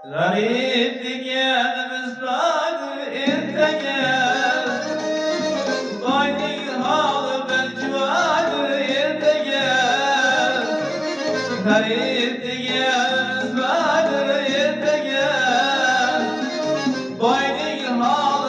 Garip digenimiz vardı ertegen, Bayning halı belki vardı ertegen. Garip digenimiz vardı ertegen, Bayning halı